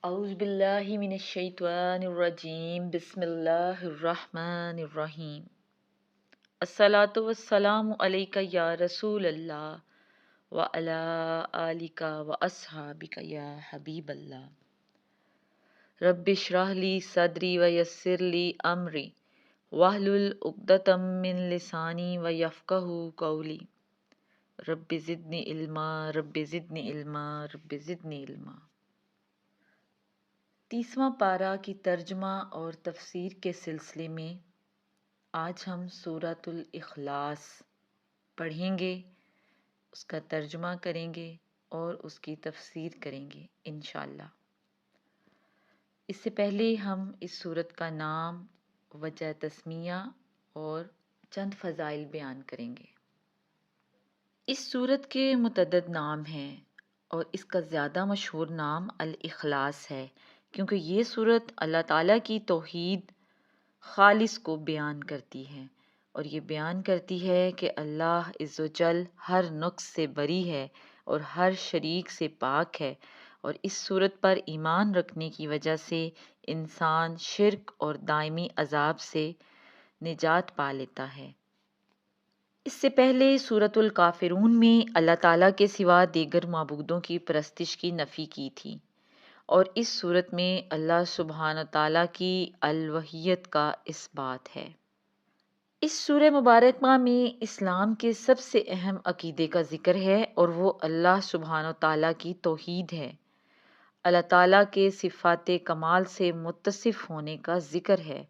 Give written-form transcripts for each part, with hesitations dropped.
اعوذ باللہ من الشیطان الرجیم بسم اللہ الرحمن الرحیم الصلاۃ والسلام علیک یا رسول اللہ وعلی آلک واصحابک یا حبیب اللہ رب اشرح لی صدری ویسر لی امری واحلل عقدۃ من لسانی ویفقہوا قولی رب زدنی علما رب زدنی علما رب زدنی علما۔ 30واں پارہ کی ترجمہ اور تفسیر کے سلسلے میں آج ہم سورۃ الاخلاص پڑھیں گے، اس کا ترجمہ کریں گے اور اس کی تفسیر کریں گے انشاءاللہ۔ اس سے پہلے ہم اس سورت کا نام، وجہ تسمیہ اور چند فضائل بیان کریں گے۔ اس سورت کے متعدد نام ہیں اور اس کا زیادہ مشہور نام الاخلاص ہے، کیونکہ یہ سورت اللہ تعالیٰ کی توحید خالص کو بیان کرتی ہے اور یہ بیان کرتی ہے کہ اللہ عز و جل ہر نقص سے بری ہے اور ہر شریک سے پاک ہے، اور اس سورت پر ایمان رکھنے کی وجہ سے انسان شرک اور دائمی عذاب سے نجات پا لیتا ہے۔ اس سے پہلے سورۃ الکافرون میں اللہ تعالیٰ کے سوا دیگر معبودوں کی پرستش کی نفی کی تھی، اور اس صورت میں اللہ سبحانہ تعالیٰ کی الوہیت کا اثبات ہے۔ اس سورہ مبارکہ میں اسلام کے سب سے اہم عقیدے کا ذکر ہے اور وہ اللہ سبحانہ تعالیٰ کی توحید ہے۔ اللہ تعالیٰ کے صفات کمال سے متصف ہونے کا ذکر ہے،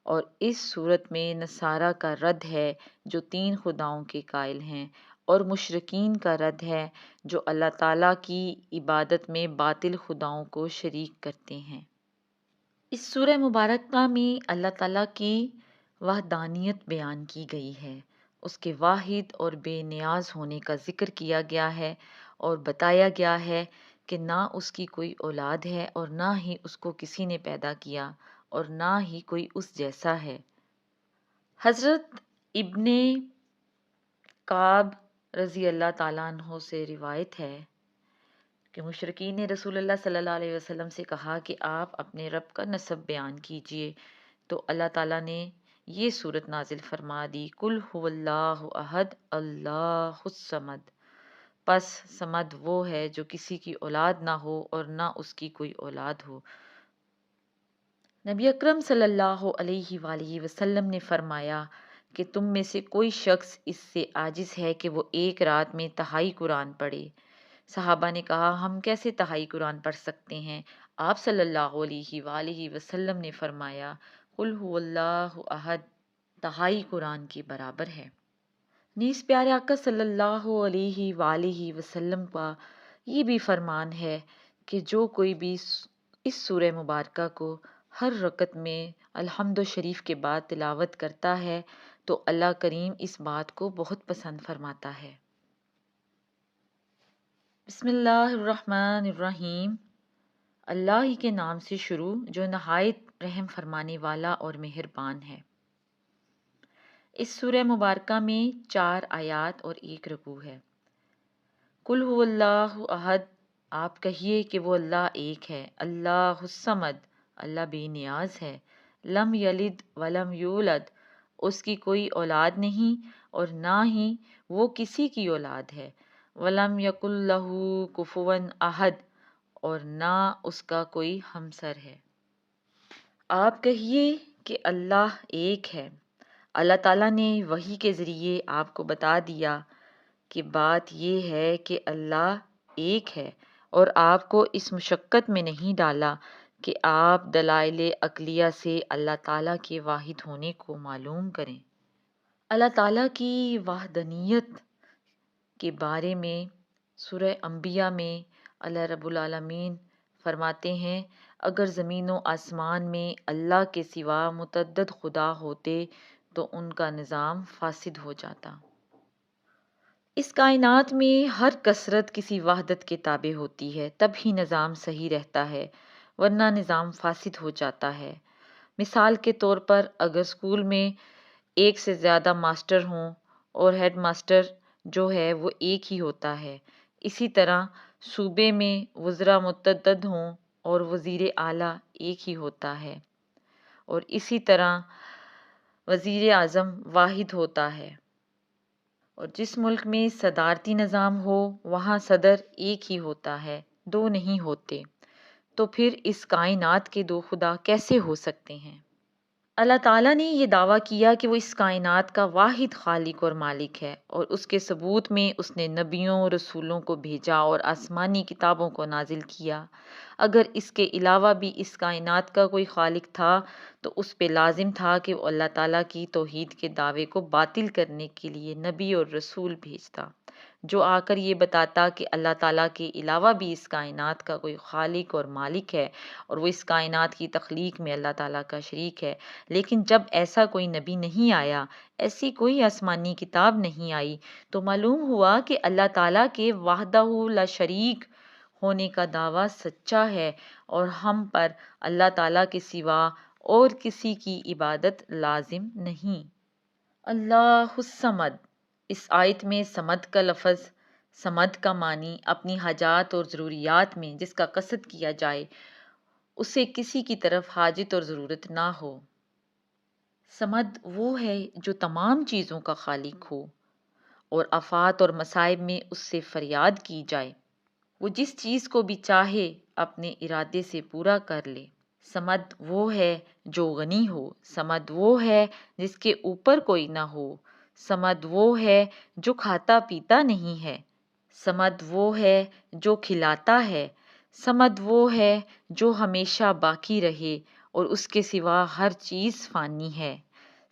اور اس صورت میں نصارہ کا رد ہے جو 3 خداؤں کے قائل ہیں، اور مشرکین کا رد ہے جو اللہ تعالیٰ کی عبادت میں باطل خداؤں کو شریک کرتے ہیں۔ اس سورہ مبارکہ میں اللہ تعالیٰ کی وحدانیت بیان کی گئی ہے، اس کے واحد اور بے نیاز ہونے کا ذکر کیا گیا ہے، اور بتایا گیا ہے کہ نہ اس کی کوئی اولاد ہے اور نہ ہی اس کو کسی نے پیدا کیا اور نہ ہی کوئی اس جیسا ہے۔ حضرت ابن کعب رضی اللہ تعالیٰ عنہ سے روایت ہے کہ مشرکین نے رسول اللہ صلی اللہ علیہ وسلم سے کہا کہ آپ اپنے رب کا نسب بیان کیجئے، تو اللہ تعالیٰ نے یہ سورت نازل فرما دی، قل هو اللہ احد اللہ الصمد، پس صمد وہ ہے جو کسی کی اولاد نہ ہو اور نہ اس کی کوئی اولاد ہو۔ نبی اکرم صلی اللہ علیہ وآلہ وسلم نے فرمایا کہ تم میں سے کوئی شخص اس سے عاجز ہے کہ وہ ایک رات میں تہائی قرآن پڑھے۔ صحابہ نے کہا ہم کیسے تہائی قرآن پڑھ سکتے ہیں؟ آپ صلی اللہ علیہ وآلہ وسلم نے فرمایا قل هو اللہ احد تہائی قرآن کے برابر ہے۔ نیز پیارے آقا صلی اللہ علیہ وآلہ وسلم کا یہ بھی فرمان ہے کہ جو کوئی بھی اس سورہ مبارکہ کو ہر رکعت میں الحمد شریف کے بعد تلاوت کرتا ہے تو اللہ کریم اس بات کو بہت پسند فرماتا ہے۔ بسم اللہ الرحمن الرحیم، اللہ ہی کے نام سے شروع جو نہایت رحم فرمانے والا اور مہربان ہے۔ اس سورہ مبارکہ میں 4 آیات اور 1 رکوع ہے۔ قل هو اللہ احد، آپ کہیے کہ وہ اللہ ایک ہے، اللہ الصمد، اللہ بے نیاز ہے، لم یلد ولم یولد، اس کی کوئی اولاد نہیں اور نہ ہی وہ کسی کی اولاد ہے، ولم یکن لہ کفوا احد، اور نہ اس کا کوئی ہمسر ہے۔ آپ کہیے کہ اللہ ایک ہے۔ اللہ تعالیٰ نے وحی کے ذریعے آپ کو بتا دیا کہ بات یہ ہے کہ اللہ ایک ہے، اور آپ کو اس مشقت میں نہیں ڈالا کہ آپ دلائل عقلیہ سے اللہ تعالیٰ کے واحد ہونے کو معلوم کریں۔ اللہ تعالیٰ کی وحدانیت کے بارے میں سورہ انبیاء میں اللہ رب العالمین فرماتے ہیں اگر زمین و آسمان میں اللہ کے سوا متعدد خدا ہوتے تو ان کا نظام فاسد ہو جاتا۔ اس کائنات میں ہر کثرت کسی وحدت کے تابع ہوتی ہے، تب ہی نظام صحیح رہتا ہے، ورنہ نظام فاسد ہو جاتا ہے۔ مثال کے طور پر اگر اسکول میں 1 سے زیادہ ماسٹر ہوں اور ہیڈ ماسٹر جو ہے وہ ایک ہی ہوتا ہے، اسی طرح صوبے میں وزراء متعدد ہوں اور وزیر اعلیٰ ایک ہی ہوتا ہے، اور اسی طرح وزیر اعظم واحد ہوتا ہے، اور جس ملک میں صدارتی نظام ہو وہاں صدر ایک ہی ہوتا ہے، دو نہیں ہوتے۔ تو پھر اس کائنات کے دو خدا کیسے ہو سکتے ہیں؟ اللہ تعالیٰ نے یہ دعویٰ کیا کہ وہ اس کائنات کا واحد خالق اور مالک ہے، اور اس کے ثبوت میں اس نے نبیوں رسولوں کو بھیجا اور آسمانی کتابوں کو نازل کیا۔ اگر اس کے علاوہ بھی اس کائنات کا کوئی خالق تھا تو اس پہ لازم تھا کہ وہ اللہ تعالیٰ کی توحید کے دعوے کو باطل کرنے کے لیے نبی اور رسول بھیجتا، جو آ کر یہ بتاتا کہ اللہ تعالیٰ کے علاوہ بھی اس کائنات کا کوئی خالق اور مالک ہے، اور وہ اس کائنات کی تخلیق میں اللہ تعالیٰ کا شریک ہے۔ لیکن جب ایسا کوئی نبی نہیں آیا، ایسی کوئی آسمانی کتاب نہیں آئی، تو معلوم ہوا کہ اللہ تعالیٰ کے وحدہ لا شریک ہونے کا دعویٰ سچا ہے، اور ہم پر اللہ تعالیٰ کے سوا اور کسی کی عبادت لازم نہیں۔ اللہ الصمد، اس آیت میں صمد کا لفظ، صمد کا معنی اپنی حاجات اور ضروریات میں جس کا قصد کیا جائے اسے کسی کی طرف حاجت اور ضرورت نہ ہو۔ صمد وہ ہے جو تمام چیزوں کا خالق ہو اور آفات اور مصائب میں اس سے فریاد کی جائے، وہ جس چیز کو بھی چاہے اپنے ارادے سے پورا کر لے۔ صمد وہ ہے جو غنی ہو، صمد وہ ہے جس کے اوپر کوئی نہ ہو، صمد وہ ہے جو کھاتا پیتا نہیں ہے، صمد وہ ہے جو کھلاتا ہے، صمد وہ ہے جو ہمیشہ باقی رہے اور اس کے سوا ہر چیز فانی ہے،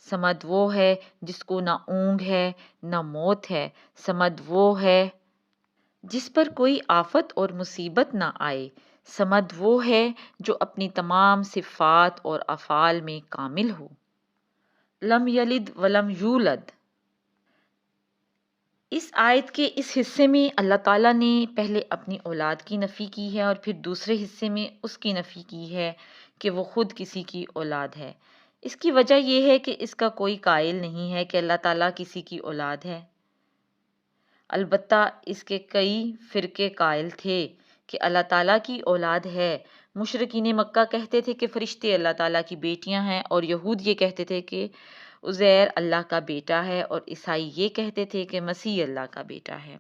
صمد وہ ہے جس کو نہ اونگ ہے نہ موت ہے، صمد وہ ہے جس پر کوئی آفت اور مصیبت نہ آئے، صمد وہ ہے جو اپنی تمام صفات اور افعال میں کامل ہو۔ لم یلد ولم یولد، اس آیت کے اس حصے میں اللہ تعالیٰ نے پہلے اپنی اولاد کی نفی کی ہے اور پھر دوسرے حصے میں اس کی نفی کی ہے کہ وہ خود کسی کی اولاد ہے۔ اس کی وجہ یہ ہے کہ اس کا کوئی قائل نہیں ہے کہ اللہ تعالیٰ کسی کی اولاد ہے۔ البتہ اس کے کئی فرقے قائل تھے کہ اللہ تعالیٰ کی اولاد ہے۔ مشرکین مکہ کہتے تھے کہ فرشتے اللہ تعالیٰ کی بیٹیاں ہیں، اور یہود یہ کہتے تھے کہ عزیر اللہ کا بیٹا ہے، اور عیسائی یہ کہتے تھے کہ مسیح اللہ کا بیٹا ہے۔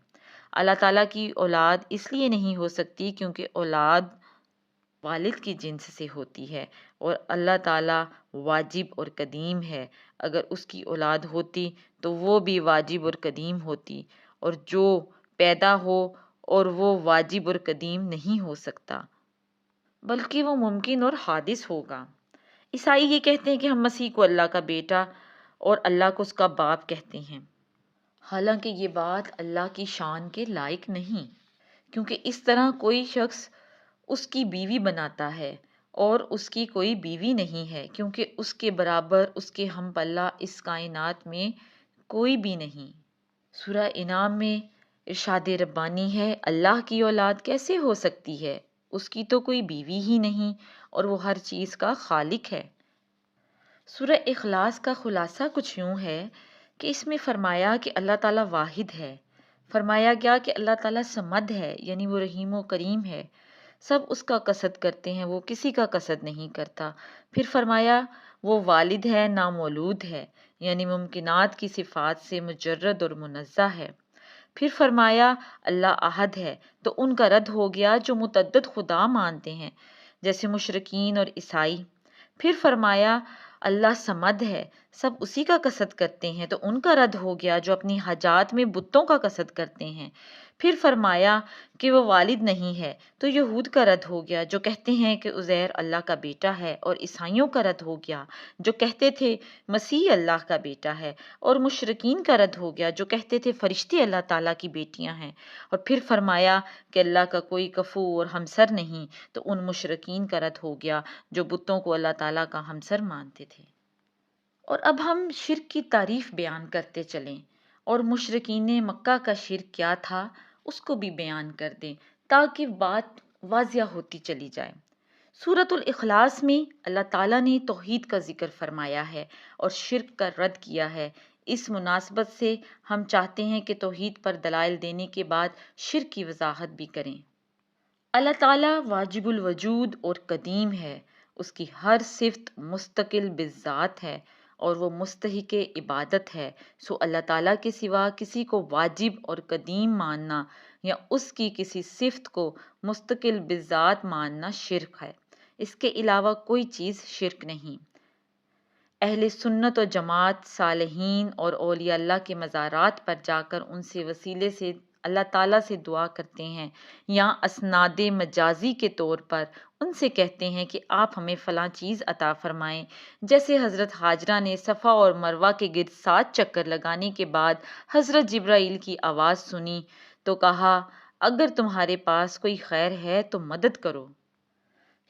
اللہ تعالیٰ کی اولاد اس لیے نہیں ہو سکتی کیونکہ اولاد والد کی جنس سے ہوتی ہے، اور اللہ تعالیٰ واجب اور قدیم ہے۔ اگر اس کی اولاد ہوتی تو وہ بھی واجب اور قدیم ہوتی، اور جو پیدا ہو اور وہ واجب اور قدیم نہیں ہو سکتا بلکہ وہ ممکن اور حادث ہوگا۔ عیسائی یہ کہتے ہیں کہ ہم مسیح کو اللہ کا بیٹا اور اللہ کو اس کا باپ کہتے ہیں، حالانکہ یہ بات اللہ کی شان کے لائق نہیں، کیونکہ اس طرح کوئی شخص اس کی بیوی بناتا ہے اور اس کی کوئی بیوی نہیں ہے، کیونکہ اس کے برابر اس کے ہم پلہ اس کائنات میں کوئی بھی نہیں۔ سورہ انعام میں ارشاد ربانی ہے، اللہ کی اولاد کیسے ہو سکتی ہے؟ اس کی تو کوئی بیوی ہی نہیں، اور وہ ہر چیز کا خالق ہے۔ سورہ اخلاص کا خلاصہ کچھ یوں ہے کہ اس میں فرمایا کہ اللہ تعالیٰ واحد ہے، فرمایا گیا کہ اللہ تعالیٰ صمد ہے، یعنی وہ رحیم و کریم ہے، سب اس کا قصد کرتے ہیں، وہ کسی کا قصد نہیں کرتا۔ پھر فرمایا وہ والد ہے، نہ مولود ہے، یعنی ممکنات کی صفات سے مجرد اور منزہ ہے۔ پھر فرمایا اللہ احد ہے، تو ان کا رد ہو گیا جو متعدد خدا مانتے ہیں جیسے مشرکین اور عیسائی۔ پھر فرمایا اللہ صمد ہے، سب اسی کا قصد کرتے ہیں، تو ان کا رد ہو گیا جو اپنی حاجات میں بتوں کا قصد کرتے ہیں۔ پھر فرمایا کہ وہ والد نہیں ہے، تو یہود کا رد ہو گیا جو کہتے ہیں کہ عزیر اللہ کا بیٹا ہے، اور عیسائیوں کا رد ہو گیا جو کہتے تھے مسیح اللہ کا بیٹا ہے، اور مشرکین کا رد ہو گیا جو کہتے تھے فرشتے اللہ تعالیٰ کی بیٹیاں ہیں۔ اور پھر فرمایا کہ اللہ کا کوئی کفو اور ہمسر نہیں، تو ان مشرکین کا رد ہو گیا جو بتوں کو اللہ تعالیٰ کا ہمسر مانتے تھے۔ اور اب ہم شرک کی تعریف بیان کرتے چلیں، اور مشرکین مکہ کا شرک کیا تھا اس کو بھی بیان کر دیں تاکہ بات واضح ہوتی چلی جائے۔ سورۃ الاخلاص میں اللہ تعالیٰ نے توحید کا ذکر فرمایا ہے اور شرک کا رد کیا ہے۔ اس مناسبت سے ہم چاہتے ہیں کہ توحید پر دلائل دینے کے بعد شرک کی وضاحت بھی کریں۔ اللہ تعالیٰ واجب الوجود اور قدیم ہے، اس کی ہر صفت مستقل بذات ہے اور وہ مستحق عبادت ہے، سو اللہ تعالیٰ کے سوا کسی کو واجب اور قدیم ماننا یا اس کی کسی صفت کو مستقل بذات ماننا شرک ہے، اس کے علاوہ کوئی چیز شرک نہیں۔ اہل سنت و جماعت صالحین اور اولیاء اللہ کے مزارات پر جا کر ان سے وسیلے سے اللہ تعالیٰ سے دعا کرتے ہیں یا اسناد مجازی کے طور پر ان سے کہتے ہیں کہ آپ ہمیں فلاں چیز عطا فرمائیں، جیسے حضرت حاجرہ نے صفا اور مروہ کے گرد 7 چکر لگانے کے بعد حضرت جبرائیل کی آواز سنی تو کہا اگر تمہارے پاس کوئی خیر ہے تو مدد کرو،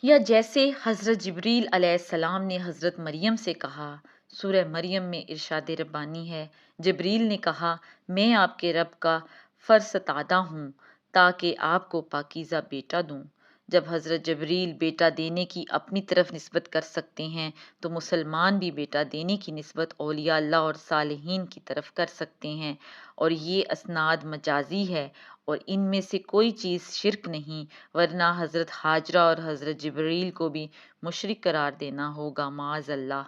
یا جیسے حضرت جبریل علیہ السلام نے حضرت مریم سے کہا، سورہ مریم میں ارشاد ربانی ہے، جبریل نے کہا میں آپ کے رب کا فرستادہ ہوں تاکہ آپ کو پاکیزہ بیٹا دوں۔ جب حضرت جبریل بیٹا دینے کی اپنی طرف نسبت کر سکتے ہیں تو مسلمان بھی بیٹا دینے کی نسبت اولیاء اللہ اور صالحین کی طرف کر سکتے ہیں، اور یہ اسناد مجازی ہے اور ان میں سے کوئی چیز شرک نہیں، ورنہ حضرت حاجرہ اور حضرت جبریل کو بھی مشرک قرار دینا ہوگا معاذ اللہ۔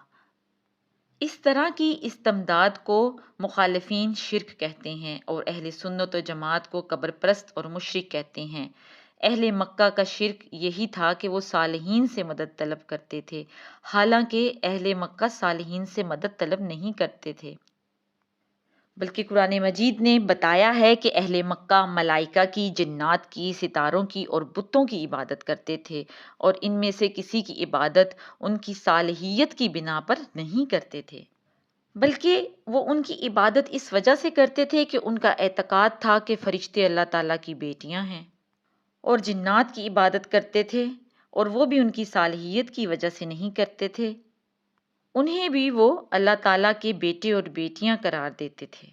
اس طرح کی استمداد کو مخالفین شرک کہتے ہیں اور اہل سنت و جماعت کو قبر پرست اور مشرک کہتے ہیں۔ اہل مکہ کا شرک یہی تھا کہ وہ صالحین سے مدد طلب کرتے تھے، حالانکہ اہل مکہ صالحین سے مدد طلب نہیں کرتے تھے، بلکہ قرآن مجید نے بتایا ہے کہ اہل مکہ ملائکہ کی، جنات کی، ستاروں کی اور بتوں کی عبادت کرتے تھے، اور ان میں سے کسی کی عبادت ان کی صالحیت کی بنا پر نہیں کرتے تھے، بلکہ وہ ان کی عبادت اس وجہ سے کرتے تھے کہ ان کا اعتقاد تھا کہ فرشتے اللہ تعالیٰ کی بیٹیاں ہیں، اور جنات کی عبادت کرتے تھے اور وہ بھی ان کی صالحیت کی وجہ سے نہیں کرتے تھے، انہیں بھی وہ اللہ تعالیٰ کے بیٹے اور بیٹیاں قرار دیتے تھے۔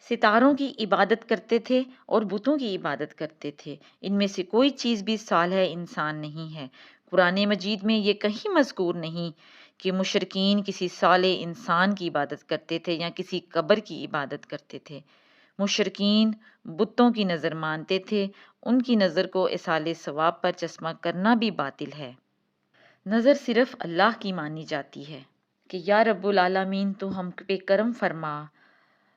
ستاروں کی عبادت کرتے تھے اور بتوں کی عبادت کرتے تھے، ان میں سے کوئی چیز بھی صالح انسان نہیں ہے۔ قرآن مجید میں یہ کہیں مذکور نہیں کہ مشرکین کسی صالح انسان کی عبادت کرتے تھے یا کسی قبر کی عبادت کرتے تھے۔ مشرکین بتوں کی نظر مانتے تھے، ان کی نظر کو اصال ثواب پر چشمہ کرنا بھی باطل ہے۔ نظر صرف اللہ کی مانی جاتی ہے کہ یا رب العالمین تو ہم پہ کرم فرما،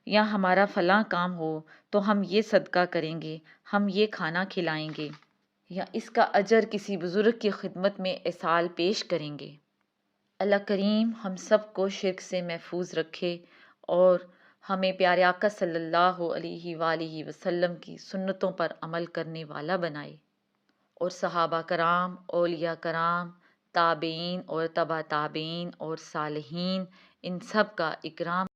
یا ہمارا فلاں کام ہو تو ہم یہ صدقہ کریں گے، ہم یہ کھانا کھلائیں گے، یا اس کا اجر کسی بزرگ کی خدمت میں اصال پیش کریں گے۔ اللہ کریم ہم سب کو شرک سے محفوظ رکھے اور ہمیں پیارے آقا صلی اللہ علیہ وآلہ وسلم کی سنتوں پر عمل کرنے والا بنائے، اور صحابہ کرام، اولیاء کرام، تابعین اور تبع تابعین اور صالحین، ان سب کا اکرام